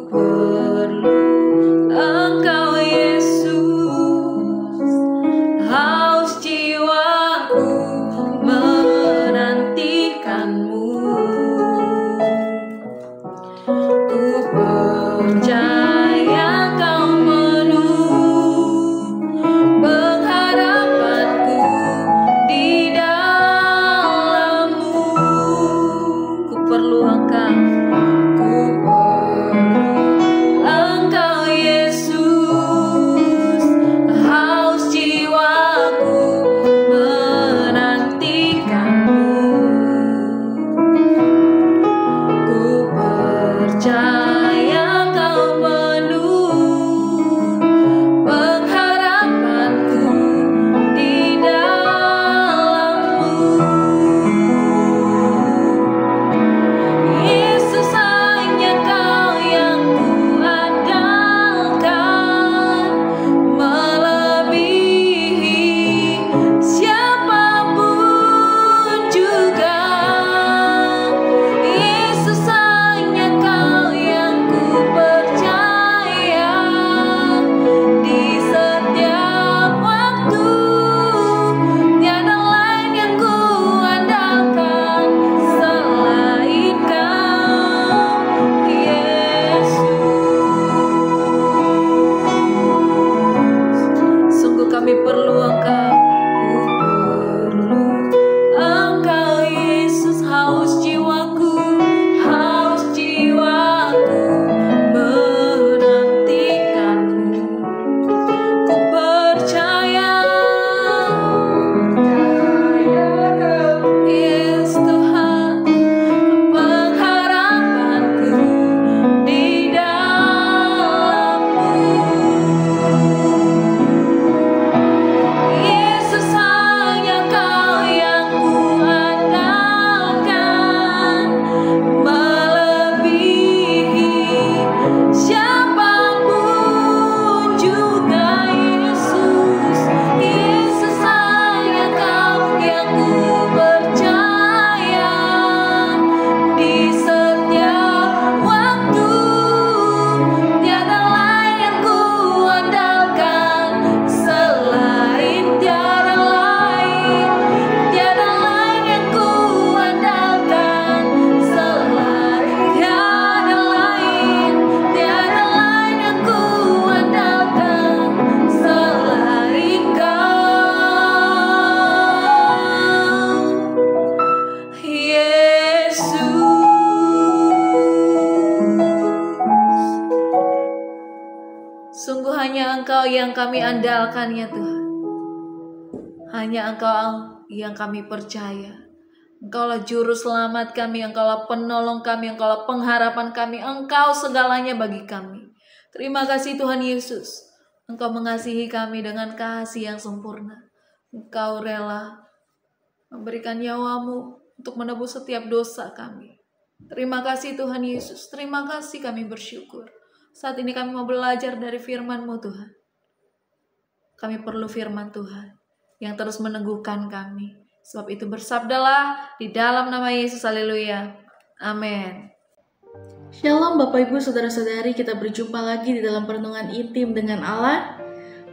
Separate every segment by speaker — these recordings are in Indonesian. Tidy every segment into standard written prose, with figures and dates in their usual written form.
Speaker 1: perlu Engkau Yesus, haus jiwaku menantikan-Mu. Ku percaya Kau penuh pengharapanku di dalam-Mu. Ku perlu Engkau, ku perlu Engkau Yesus, haus jiwaku menantikan-Mu. Ku percaya Kau penuh pengharapanku di dalam-Mu. Yesus, hanya Kau yang kuandalkan, melebihi siapapun juga. Yesus, hanya Kau yang kupercaya di setiap waktu. Tiada lain yang kuandalkan selain Kau, Yesus. Sungguh kami perlu Engkau, ku perlu Engkau Yesus, haus jiwaku menantikan-Mu. Ku percaya, Yes Tuhan, pengharapanku di dalam-Mu. Yesus, hanya Kau yang kuandalkan, melebihi siapapun juga. Yesus, Yesus, hanya Kau yang kupercaya di setiap waktu. Tiada lain yang kuandalkan selain, tiada lain yang kuandalkan selain, tiada lain yang kuandalkan selain Kau, Yesus. Sungguh hanya Engkau yang kami andalkan ya Tuhan. Hanya Engkau yang kami percaya. Engkaulah juru selamat kami, Engkaulah penolong kami, Engkaulah pengharapan kami, Engkau segalanya bagi kami. Terima kasih Tuhan Yesus. Engkau mengasihi kami dengan kasih yang sempurna. Engkau rela memberikan nyawa-Mu untuk menebus setiap dosa kami. Terima kasih Tuhan Yesus. Terima kasih, kami bersyukur. Saat ini kami mau belajar dari firman-Mu Tuhan. Kami perlu firman Tuhan yang terus meneguhkan kami. Sebab itu bersabdalah di dalam nama Yesus. Haleluya. Amin.
Speaker 2: Shalom Bapak Ibu Saudara-saudari, kita berjumpa lagi di dalam perenungan intim dengan Allah.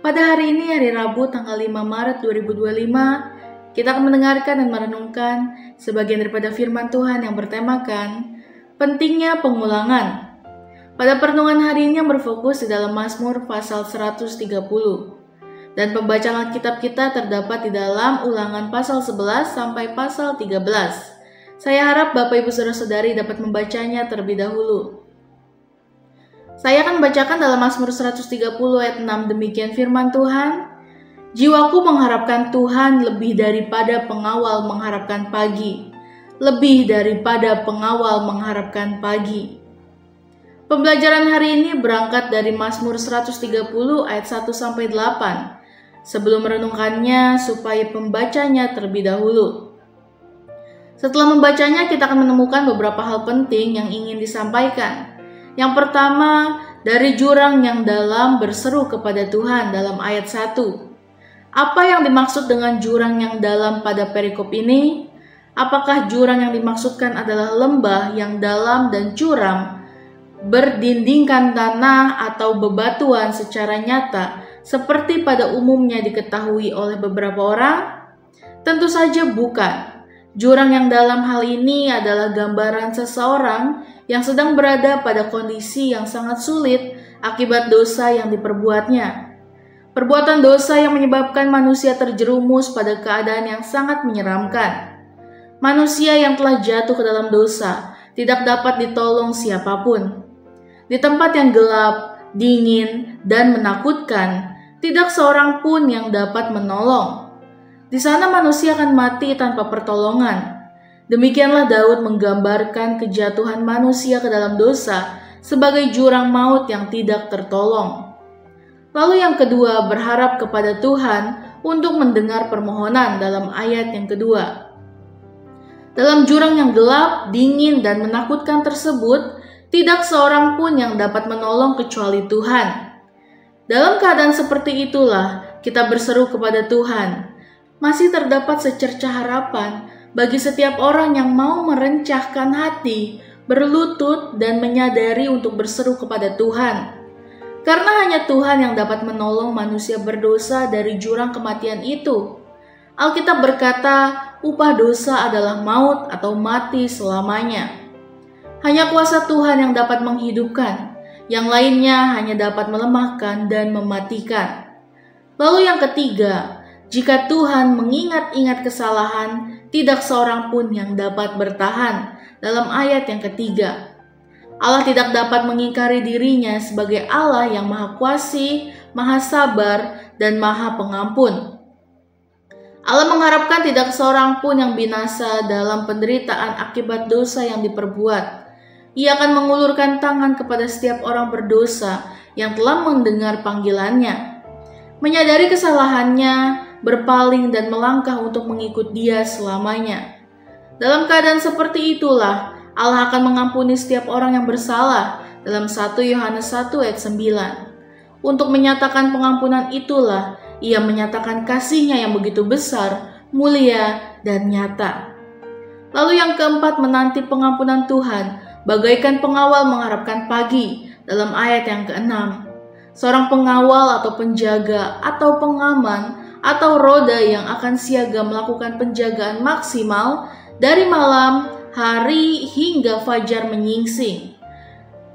Speaker 2: Pada hari ini, hari Rabu tanggal 5 Maret 2025, kita akan mendengarkan dan merenungkan sebagian daripada firman Tuhan yang bertemakan pentingnya pengulangan. Pada perenungan hari ini yang berfokus di dalam Mazmur pasal 130. Dan pembacaan Alkitab kita terdapat di dalam Ulangan pasal 11 sampai pasal 13. Saya harap Bapak Ibu Saudara-saudari dapat membacanya terlebih dahulu. Saya akan membacakan dalam Mazmur 130 ayat 6, demikian firman Tuhan. Jiwaku mengharapkan Tuhan lebih daripada pengawal mengharapkan pagi. Lebih daripada pengawal mengharapkan pagi. Pembelajaran hari ini berangkat dari Mazmur 130 ayat 1 sampai 8. Sebelum merenungkannya supaya pembacanya terlebih dahulu. Setelah membacanya, kita akan menemukan beberapa hal penting yang ingin disampaikan. Yang pertama, dari jurang yang dalam berseru kepada Tuhan dalam ayat 1. Apa yang dimaksud dengan jurang yang dalam pada perikop ini? Apakah jurang yang dimaksudkan adalah lembah yang dalam dan curam berdindingkan tanah atau bebatuan secara nyata seperti pada umumnya diketahui oleh beberapa orang? Tentu saja bukan. Jurang yang dalam hal ini adalah gambaran seseorang yang sedang berada pada kondisi yang sangat sulit akibat dosa yang diperbuatnya. Perbuatan dosa yang menyebabkan manusia terjerumus pada keadaan yang sangat menyeramkan. Manusia yang telah jatuh ke dalam dosa tidak dapat ditolong siapapun. Di tempat yang gelap, dingin, dan menakutkan, tidak seorang pun yang dapat menolong. Di sana manusia akan mati tanpa pertolongan. Demikianlah Daud menggambarkan kejatuhan manusia ke dalam dosa sebagai jurang maut yang tidak tertolong. Lalu yang kedua, berharap kepada Tuhan untuk mendengar permohonan dalam ayat yang kedua. Dalam jurang yang gelap, dingin, dan menakutkan tersebut, tidak seorang pun yang dapat menolong kecuali Tuhan. Dalam keadaan seperti itulah kita berseru kepada Tuhan. Masih terdapat secercah harapan bagi setiap orang yang mau merencahkan hati, berlutut, dan menyadari untuk berseru kepada Tuhan. Karena hanya Tuhan yang dapat menolong manusia berdosa dari jurang kematian itu. Alkitab berkata, upah dosa adalah maut atau mati selamanya. Hanya kuasa Tuhan yang dapat menghidupkan, yang lainnya hanya dapat melemahkan dan mematikan. Lalu yang ketiga, jika Tuhan mengingat-ingat kesalahan, tidak seorang pun yang dapat bertahan. Dalam ayat yang ketiga, Allah tidak dapat mengingkari dirinya sebagai Allah yang Maha Kuasa, Maha Sabar, dan Maha Pengampun. Allah mengharapkan tidak seorang pun yang binasa dalam penderitaan akibat dosa yang diperbuat. Ia akan mengulurkan tangan kepada setiap orang berdosa yang telah mendengar panggilannya, menyadari kesalahannya, berpaling dan melangkah untuk mengikut Dia selamanya. Dalam keadaan seperti itulah Allah akan mengampuni setiap orang yang bersalah dalam 1 Yohanes 1 ayat 9. Untuk menyatakan pengampunan itulah Ia menyatakan kasih-Nya yang begitu besar, mulia, dan nyata. Lalu yang keempat, menanti pengampunan Tuhan bagaikan pengawal mengharapkan pagi dalam ayat yang ke-6. Seorang pengawal atau penjaga atau pengaman atau roda yang akan siaga melakukan penjagaan maksimal dari malam, hari, hingga fajar menyingsing.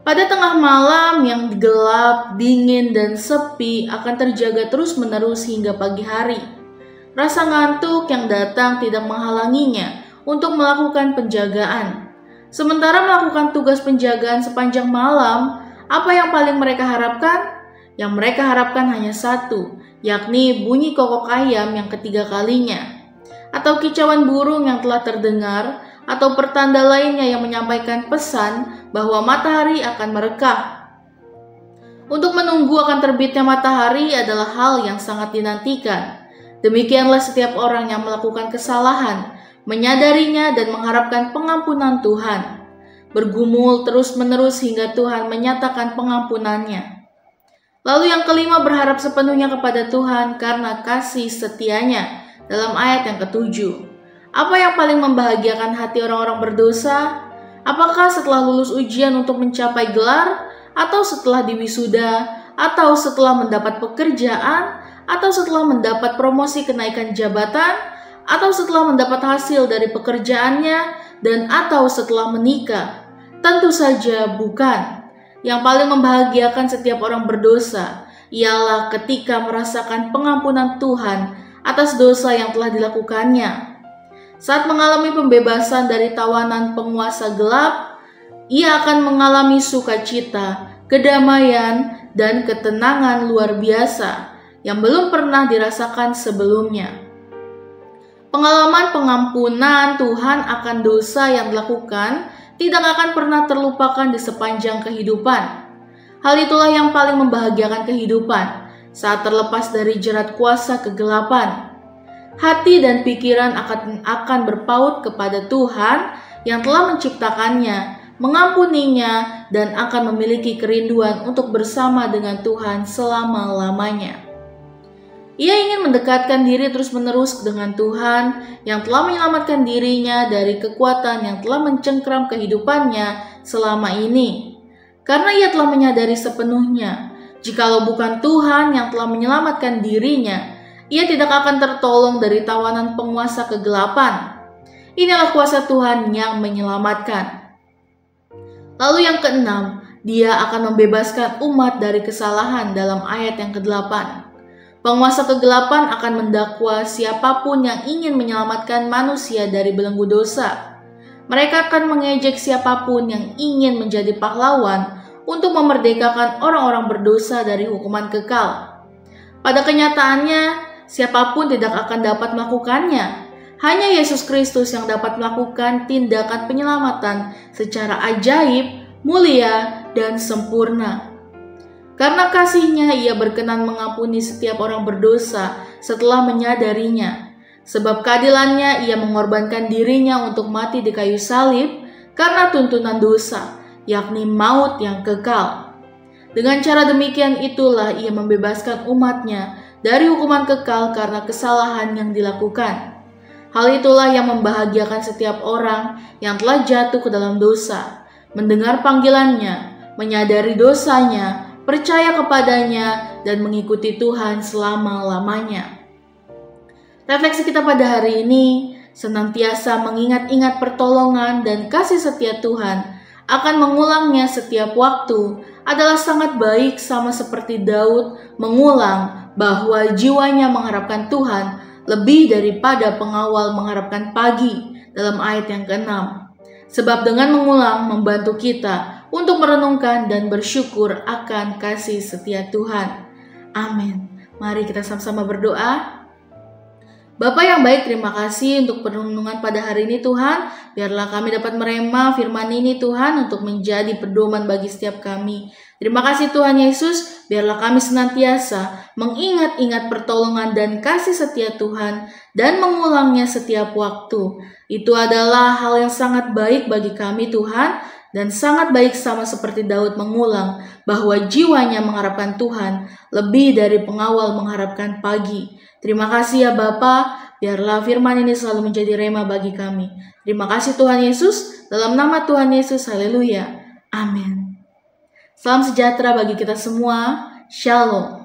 Speaker 2: Pada tengah malam yang gelap, dingin, dan sepi akan terjaga terus-menerus hingga pagi hari. Rasa ngantuk yang datang tidak menghalanginya untuk melakukan penjagaan. Sementara melakukan tugas penjagaan sepanjang malam, apa yang paling mereka harapkan? Yang mereka harapkan hanya satu, yakni bunyi kokok ayam yang ketiga kalinya, atau kicauan burung yang telah terdengar, atau pertanda lainnya yang menyampaikan pesan bahwa matahari akan merekah. Untuk menunggu akan terbitnya matahari adalah hal yang sangat dinantikan. Demikianlah setiap orang yang melakukan kesalahan, menyadarinya dan mengharapkan pengampunan Tuhan, bergumul terus-menerus hingga Tuhan menyatakan pengampunannya. Lalu yang kelima, berharap sepenuhnya kepada Tuhan karena kasih setianya dalam ayat yang ke-7. Apa yang paling membahagiakan hati orang-orang berdosa? Apakah setelah lulus ujian untuk mencapai gelar, atau setelah diwisuda, atau setelah mendapat pekerjaan, atau setelah mendapat promosi kenaikan jabatan, atau setelah mendapat hasil dari pekerjaannya, dan atau setelah menikah? Tentu saja bukan. Yang paling membahagiakan setiap orang berdosa ialah ketika merasakan pengampunan Tuhan atas dosa yang telah dilakukannya. Saat mengalami pembebasan dari tawanan penguasa gelap, ia akan mengalami sukacita, kedamaian, dan ketenangan luar biasa yang belum pernah dirasakan sebelumnya. Pengalaman pengampunan Tuhan akan dosa yang dilakukan tidak akan pernah terlupakan di sepanjang kehidupan. Hal itulah yang paling membahagiakan kehidupan saat terlepas dari jerat kuasa kegelapan. Hati dan pikiran akan berpaut kepada Tuhan yang telah menciptakannya, mengampuninya, dan akan memiliki kerinduan untuk bersama dengan Tuhan selama-lamanya. Ia ingin mendekatkan diri terus-menerus dengan Tuhan yang telah menyelamatkan dirinya dari kekuatan yang telah mencengkram kehidupannya selama ini. karena ia telah menyadari sepenuhnya, jikalau bukan Tuhan yang telah menyelamatkan dirinya, ia tidak akan tertolong dari tawanan penguasa kegelapan. Inilah kuasa Tuhan yang menyelamatkan. Lalu yang keenam, Dia akan membebaskan umat dari kesalahan dalam ayat yang ke-8. Penguasa kegelapan akan mendakwa siapapun yang ingin menyelamatkan manusia dari belenggu dosa. Mereka akan mengejek siapapun yang ingin menjadi pahlawan untuk memerdekakan orang-orang berdosa dari hukuman kekal. Pada kenyataannya, siapapun tidak akan dapat melakukannya. Hanya Yesus Kristus yang dapat melakukan tindakan penyelamatan secara ajaib, mulia, dan sempurna. Karena kasih-Nya, Ia berkenan mengampuni setiap orang berdosa setelah menyadarinya. Sebab keadilan-Nya, Ia mengorbankan dirinya untuk mati di kayu salib karena tuntunan dosa, yakni maut yang kekal. Dengan cara demikian itulah Ia membebaskan umat-Nya dari hukuman kekal karena kesalahan yang dilakukan. Hal itulah yang membahagiakan setiap orang yang telah jatuh ke dalam dosa, mendengar panggilan-Nya, menyadari dosanya, percaya kepadanya, dan mengikuti Tuhan selama-lamanya. Refleksi kita pada hari ini, senantiasa mengingat-ingat pertolongan dan kasih setia Tuhan akan mengulangnya setiap waktu adalah sangat baik, sama seperti Daud mengulang bahwa jiwanya mengharapkan Tuhan lebih daripada pengawal mengharapkan pagi dalam ayat yang ke-6. Sebab dengan mengulang membantu kita untuk merenungkan dan bersyukur akan kasih setia Tuhan. Amin. Mari kita sama-sama berdoa. Bapa yang baik, terima kasih untuk perenungan pada hari ini Tuhan. Biarlah kami dapat merema firman ini Tuhan untuk menjadi pedoman bagi setiap kami. Terima kasih Tuhan Yesus, biarlah kami senantiasa mengingat-ingat pertolongan dan kasih setia Tuhan dan mengulangnya setiap waktu. Itu adalah hal yang sangat baik bagi kami Tuhan, dan sangat baik sama seperti Daud mengulang bahwa jiwanya mengharapkan Tuhan lebih dari pengawal mengharapkan pagi. Terima kasih ya Bapa, biarlah firman ini selalu menjadi rema bagi kami. Terima kasih Tuhan Yesus, dalam nama Tuhan Yesus, haleluya, amin. Salam sejahtera bagi kita semua, shalom.